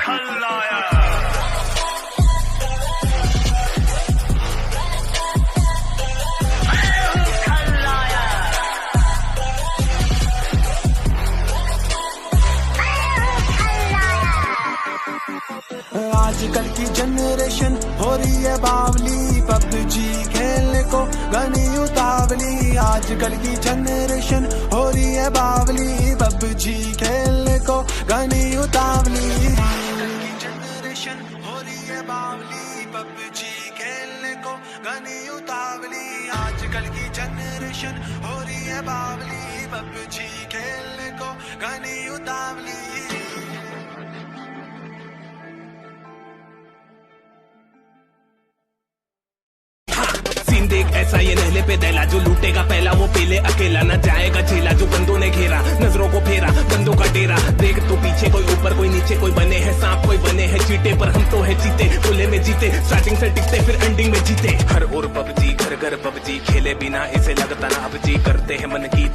आजकल की जनरेशन हो रही है बावली, पबजी खेलने को घनी उतावली। आजकल की जनरेशन हो रही है बावली, पबजी खेलने को घनी उतावली। आजकल की जनरेशन हो रही है बावली, पबजी खेलने को घनी उतावली। आजकल की जनरेशन हो रही है बावली, पबजी खेलने को घनी उतावली। देख ऐसा ये नहले पे दैला, जो लूटेगा पहला वो पेले अकेला, न जाएगा झेला जो बंदों ने घेरा, नजरों को फेरा बंदों का डेरा। देख तो पीछे कोई ऊपर कोई नीचे, कोई बने हैं सांप कोई बने हैं चीते, पर हम तो है जीते खुले में जीते, स्टार्टिंग से टिकते फिर एंडिंग में जीते। हर ओर पबजी घर घर पबजी, खेले बिना इसे लगता ना अब जी, करते हैं मन की